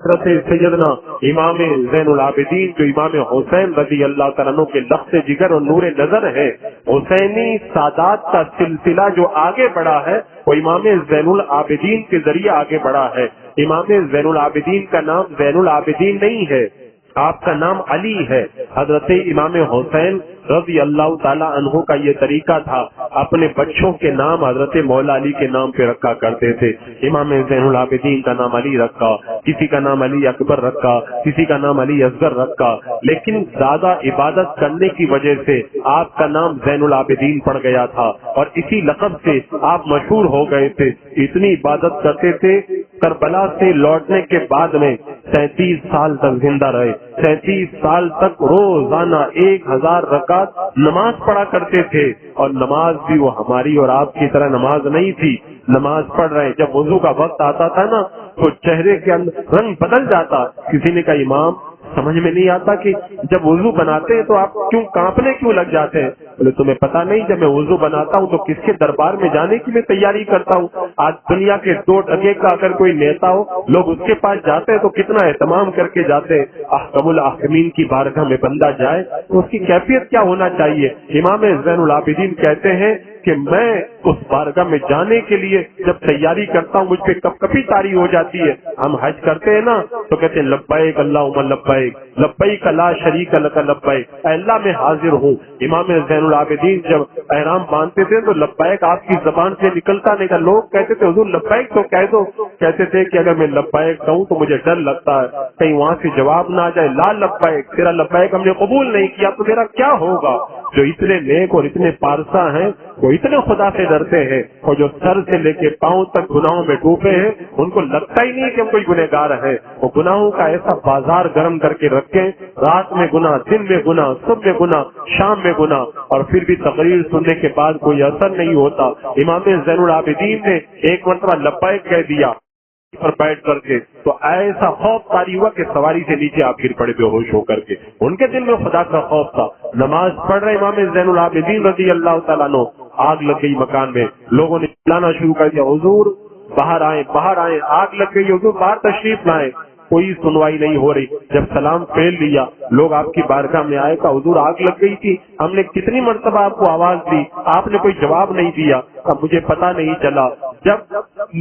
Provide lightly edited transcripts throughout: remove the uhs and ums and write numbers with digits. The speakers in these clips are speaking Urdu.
حضرت سیدنا امام زین العابدین جو امام حسین رضی اللہ تعالیٰ عنہ کے لفظ جگر اور نور نظر ہے، حسینی سادات کا سلسلہ جو آگے بڑھا ہے وہ امام زین العابدین کے ذریعے آگے بڑھا ہے۔ امام زین العابدین کا نام زین العابدین نہیں ہے، آپ کا نام علی ہے۔ حضرت امام حسین رضی اللہ تعالی عنہ کا یہ طریقہ تھا، اپنے بچوں کے نام حضرت مولا علی کے نام پہ رکھا کرتے تھے۔ امام زین العابدین کا نام علی رکھا، کسی کا نام علی اکبر رکھا، کسی کا نام علی اصغر رکھا، لیکن زیادہ عبادت کرنے کی وجہ سے آپ کا نام زین العابدین پڑ گیا تھا اور اسی لقب سے آپ مشہور ہو گئے تھے۔ اتنی عبادت کرتے تھے، کربلا سے لوٹنے کے بعد میں 37 سال تک زندہ رہے۔ 37 سال تک روزانہ 1000 رکعت نماز پڑھا کرتے تھے، اور نماز بھی وہ ہماری اور آپ کی طرح نماز نہیں تھی۔ نماز پڑھ رہے، جب وضو کا وقت آتا تھا نا تو چہرے کے اندر رنگ بدل جاتا۔ کسی نے کہا امام سمجھ میں نہیں آتا کہ جب وضو بناتے ہیں تو آپ کیوں کانپنے کیوں لگ جاتے ہیں؟ بولے تمہیں پتا نہیں، جب میں وضو بناتا ہوں تو کس کے دربار میں جانے کی میں تیاری کرتا ہوں۔ آج دنیا کے 2 ٹکے کا اگر کوئی نیتا ہو، لوگ اس کے پاس جاتے ہیں تو کتنا اہتمام کر کے جاتے ہیں۔ احکم الاحکمین کی بارگاہ میں بندہ جائے تو اس کی کیفیت کیا ہونا چاہیے؟ امام زین العابدین کہتے ہیں کہ میں اس بارگاہ میں جانے کے لیے جب تیاری کرتا ہوں مجھ پہ کپ کپی طاری ہو جاتی ہے۔ ہم حج کرتے ہیں نا تو کہتے ہیں لبیک اللہم لبیک، لبیک لا شریک لک لبیک، اے اللہ میں حاضر ہوں۔ امام زین العابدین جب احرام باندھتے تھے تو لبیک آپ کی زبان سے نکلتا نہیں تھا۔ لوگ کہتے تھے حضور لبیک تو کہہ دو، کہتے تھے کہ اگر میں لبیک کہوں تو مجھے ڈر لگتا ہے کہیں وہاں سے جواب نہ آ جائے، لا لبیک، تیرا لبیک ہم نے قبول نہیں کیا تو میرا کیا ہوگا؟ جو اتنے نیک اور اتنے پارسا ہیں وہ اتنے خدا سے ڈرتے ہیں، اور جو سر سے لے کے پاؤں تک گناہوں میں ڈوبے ہیں ان کو لگتا ہی نہیں کہ ہم کوئی گنہگار ہیں۔ وہ گناہوں کا ایسا بازار گرم کر کے رکھیں، رات میں گناہ، دن میں گناہ، صبح میں گناہ، شام میں گناہ، اور پھر بھی تقریر سننے کے بعد کوئی اثر نہیں ہوتا۔ امام زین العابدین نے ایک مرتبہ لبیک کہہ دیا پر بیٹھ کر کے تو ایسا خوف طاری ہوا کہ سواری سے نیچے آپ گر پڑے بے ہوش ہو کر کے۔ ان کے دل میں خدا کا خوف تھا۔ نماز پڑھ رہے امام زین العابدین رضی اللہ تعالیٰ عنہ، آگ لگ گئی مکان میں، لوگوں نے بلانا شروع کر دیا حضور باہر آئیں باہر آئیں، آگ لگ گئی حضور باہر تشریف لائیں۔ کوئی سنوائی نہیں ہو رہی۔ جب سلام پھیل لیا، لوگ آپ کی بارگاہ میں آئے، کہا حضور آگ لگ گئی تھی، ہم نے کتنی مرتبہ آپ کو آواز دی، آپ نے کوئی جواب نہیں دیا۔ اب مجھے پتا نہیں چلا، جب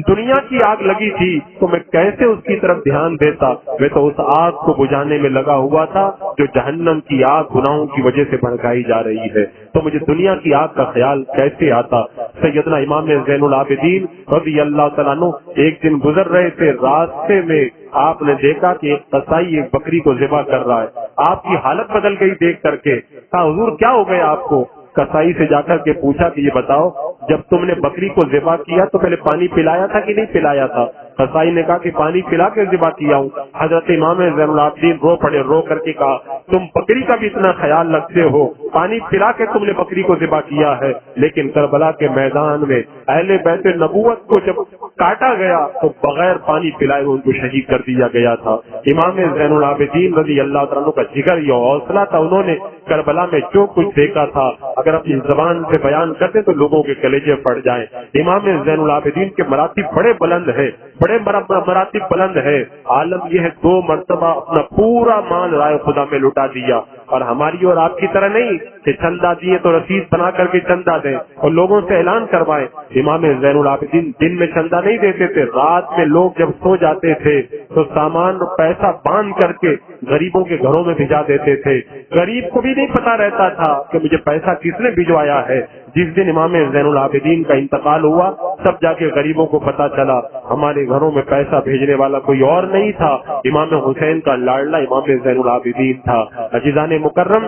دنیا کی آگ لگی تھی تو میں کیسے اس کی طرف دھیان دیتا؟ میں تو اس آگ کو بجھانے میں لگا ہوا تھا جو جہنم کی آگ گناہوں کی وجہ سے بھڑکائی جا رہی ہے، تو مجھے دنیا کی آگ کا خیال کیسے آتا؟ سیدنا امام زین العابدین رضی اللہ تعالیٰ عنہ ایک دن گزر رہے تھے، راستے میں آپ نے دیکھا کہ ایک قصائی ایک بکری کو ذبح کر رہا ہے۔ آپ کی حالت بدل گئی دیکھ کر کے، کہا حضور کیا ہو گیا آپ کو؟ قصائی سے جا کر کے پوچھا کہ یہ بتاؤ جب تم نے بکری کو ذبح کیا تو پہلے پانی پلایا تھا کہ نہیں پلایا تھا؟ قصائی نے کہا کہ پانی پلا کے ذبح کیا ہوں۔ حضرت امام زین العابدین رو پڑے، رو کر کے کہا تم بکری کا بھی اتنا خیال رکھتے ہو، پانی پلا کے تم نے بکری کو ذبح کیا ہے، لیکن کربلا کے میدان میں اہل بیت نبوت کو جب کاٹا گیا تو بغیر پانی پلائے ان کو شہید کر دیا گیا تھا۔ امام زین العابدین رضی اللہ عنہ کا جگر یہ حوصلہ تھا، انہوں نے کربلا میں جو کچھ دیکھا تھا اگر اپنی زبان سے بیان کرتے تو لوگوں کے کلیجے پھٹ جائیں۔ امام زین العابدین کے مراتب بڑے بلند ہیں، بڑے مراتب بلند ہے۔ عالم یہ ہے 2 مرتبہ اپنا پورا مال رائے خدا میں لٹا دیا، اور ہماری اور آپ کی طرح نہیں کہ چندہ دیے تو رسید بنا کر کے چندہ دیں اور لوگوں سے اعلان کروائیں۔ امام زین العابدین دن میں چندہ نہیں دیتے تھے، رات میں لوگ جب سو جاتے تھے تو سامان اور پیسہ باندھ کر کے غریبوں کے گھروں میں بھیجا دیتے تھے۔ غریب کو بھی نہیں پتا رہتا تھا کہ مجھے پیسہ کس نے بھجوایا ہے۔ جس دن امام زین العابدین کا انتقال ہوا تب جا کے غریبوں کو پتا چلا ہمارے گھروں میں پیسہ بھیجنے والا کوئی اور نہیں تھا، امام حسین کا لاڈلا امام زین العابدین تھا۔ عزیزان مکرم،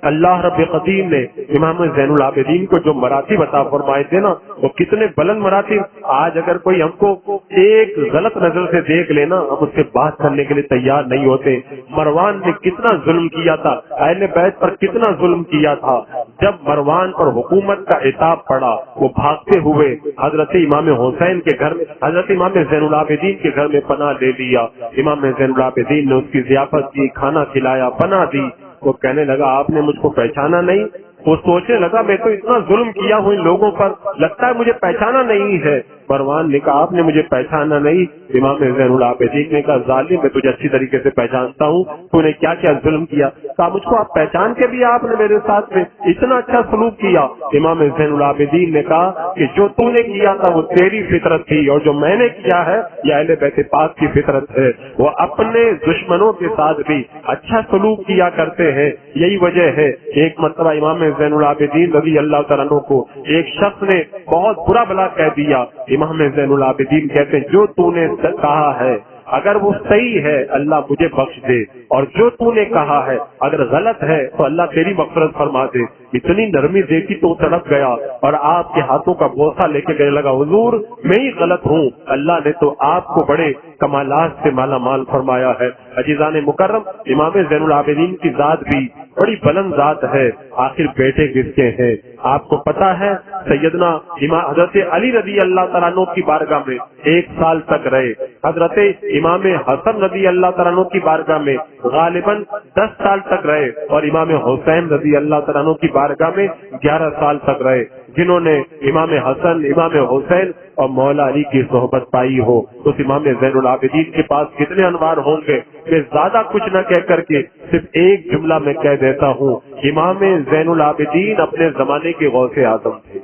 اللہ رب قدیم نے امام زین العابدین کو جو مراتب عطا فرمائے تھے نا وہ کتنے بلند مراتب۔ آج اگر کوئی ہم کو ایک غلط نظر سے دیکھ لینا ہم اس سے بات کرنے کے لیے تیار نہیں ہوتے۔ مروان نے کتنا ظلم کیا تھا، اہل بیت پر کتنا ظلم کیا تھا۔ جب مروان پر حکومت کا عتاب پڑا وہ بھاگتے ہوئے حضرت امام حسین کے گھر میں، حضرت امام زین العابدین کے گھر میں پناہ لے لیا۔ امام زین العابدین نے اس کی ضیافت کی، کھانا کھلایا، پناہ دی۔ وہ کہنے لگا آپ نے مجھ کو پہچانا نہیں؟ وہ سوچنے لگا میں تو اتنا ظلم کیا ہوں ان لوگوں پر، لگتا ہے مجھے پہچانا نہیں ہے۔ مروان نے کہا آپ نے مجھے پہچانا نہیں، امام زین العابدین نے کہا ظالم میں تجھے اچھی طریقے سے پہچانتا ہوں، تو نے کیا کیا ظلم کیا؟ کہا مجھ کو آپ پہچان کے بھی آپ نے میرے ساتھ میں اتنا اچھا سلوک کیا؟ امام زین العابدین نے کہا کہ جو تو نے کیا تھا وہ تیری فطرت تھی، اور جو میں نے کیا ہے یہ اہل بیت پاک کی فطرت ہے، وہ اپنے دشمنوں کے ساتھ بھی اچھا سلوک کیا کرتے ہیں۔ یہی وجہ ہے ایک مرتبہ امام زین العابدین رضی اللہ تعالیٰ عنہ کو ایک شخص نے بہت برا بلا کہہ دیا۔ امام زین العابدین کہتے ہیں جو تو نے کہا ہے اگر وہ صحیح ہے اللہ مجھے بخش دے، اور جو تو نے کہا ہے اگر غلط ہے تو اللہ تیری مغفرت فرما دے۔ اتنی نرمی دیکھی تو تڑپ گیا اور آپ کے ہاتھوں کا بوسہ لے کے کہنے لگا حضور میں ہی غلط ہوں، اللہ نے تو آپ کو بڑے کمالات سے مالا مال فرمایا ہے۔ عزیزان مکرم، امام زین العابدین کی ذات بھی بڑی بلند ذات ہے، آخر بیٹے کس کے ہیں؟ آپ کو پتا ہے سیدنا حضرت علی رضی اللہ تعالیٰ عنہ کی بارگاہ میں 1 سال تک رہے، حضرت امام حسن رضی اللہ تعالیٰ عنہ کی بارگاہ میں غالباً 10 سال تک رہے، اور امام حسین رضی اللہ تعالیٰ عنہ کی بارگاہ میں 11 سال تک رہے۔ جنہوں نے امام حسن، امام حسین اور مولا علی کی صحبت پائی ہو اس امام زین العابدین کے پاس کتنے انوار ہوں گے؟ میں زیادہ کچھ نہ کہہ کر کے صرف ایک جملہ میں کہہ دیتا ہوں، امام زین العابدین اپنے زمانے کے غوث اعظم تھے۔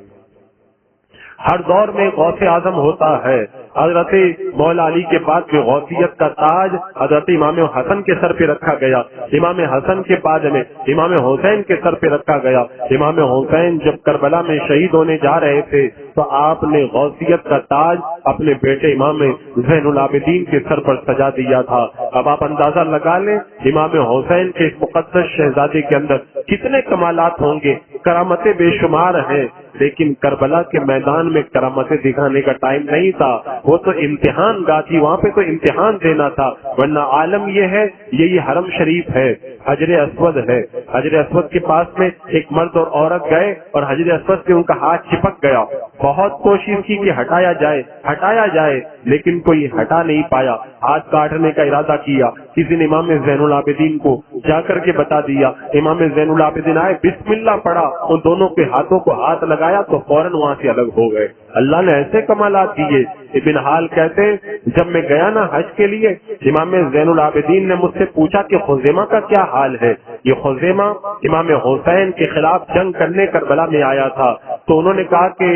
ہر دور میں غوث اعظم ہوتا ہے۔ حضرت مولا علی کے بعد میں غوثیت کا تاج حضرت امام حسن کے سر پہ رکھا گیا، امام حسن کے بعد میں امام حسین کے سر پہ رکھا گیا۔ امام حسین جب کربلا میں شہید ہونے جا رہے تھے تو آپ نے غوثیت کا تاج اپنے بیٹے امام زین العابدین کے سر پر سجا دیا تھا۔ اب آپ اندازہ لگا لیں امام حسین کے اس مقدس شہزادے کے اندر کتنے کمالات ہوں گے، کرامتیں بے شمار ہیں، لیکن کربلا کے میدان میں کرامتیں دکھانے کا ٹائم نہیں تھا، وہ تو امتحان گاہ تھی، وہاں پہ تو امتحان دینا تھا۔ ورنہ عالم یہ ہے، یہی حرم شریف ہے، حجر اسود ہے، حجر اسود کے پاس میں ایک مرد اور عورت گئے اور حجر اسود سے ان کا ہاتھ چپک گیا، بہت کوشش کی کہ ہٹایا جائے لیکن کوئی ہٹا نہیں پایا، ہاتھ کاٹنے کا ارادہ کیا، کسی نے امام زین العابدین کو جا کر کے بتا دیا، امام زین العابدین آئے، بسم اللہ پڑھا، ان دونوں کے ہاتھوں کو ہاتھ لگایا تو فوراً وہاں سے الگ ہو گئے۔ اللہ نے ایسے کمالات دیے۔ ابن حال کہتے جب میں گیا نا حج کے لیے، امام زین العابدین نے مجھ سے پوچھا کہ خزیمہ کا کیا حال ہے۔ یہ خزیمہ امام حسین کے خلاف جنگ کرنے کربلا میں آیا تھا، تو انہوں نے کہا کہ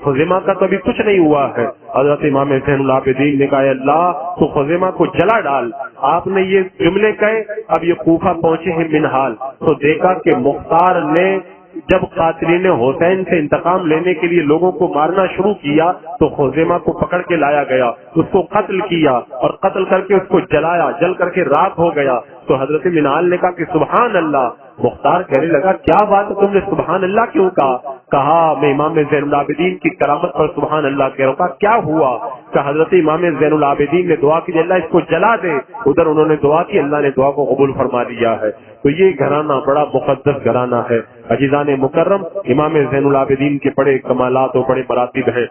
خزیمہ کا تو ابھی کچھ نہیں ہوا ہے۔ حضرت امام زین العابدین نے کہا اے اللہ تو خزیمہ کو جلا ڈال۔ آپ نے یہ جملے کہے، اب یہ کوفہ پہنچے ہیں منحال، تو دیکھا کہ مختار نے جب قاتلین حسین سے انتقام لینے کے لیے لوگوں کو مارنا شروع کیا تو خزیمہ کو پکڑ کے لایا گیا، اس کو قتل کیا اور قتل کر کے اس کو جلایا، جل کر کے راکھ ہو گیا۔ تو حضرت منال نے کہا کہ سبحان اللہ۔ مختار کہنے لگا کیا بات ہے، تم نے سبحان اللہ کیوں کہا میں امام زین العابدین کی کرامت پر سبحان اللہ کہہ رہا ہوں۔ کیا ہوا؟ کہ حضرت امام زین العابدین نے دعا کی اللہ اس کو جلا دے، ادھر انہوں نے دعا کی، اللہ نے دعا کو قبول فرما دیا ہے۔ تو یہ گھرانہ بڑا مقدس گھرانہ ہے۔ عزیزان مکرم، امام زین العابدین کے بڑے کمالات اور بڑے مراتب ہیں۔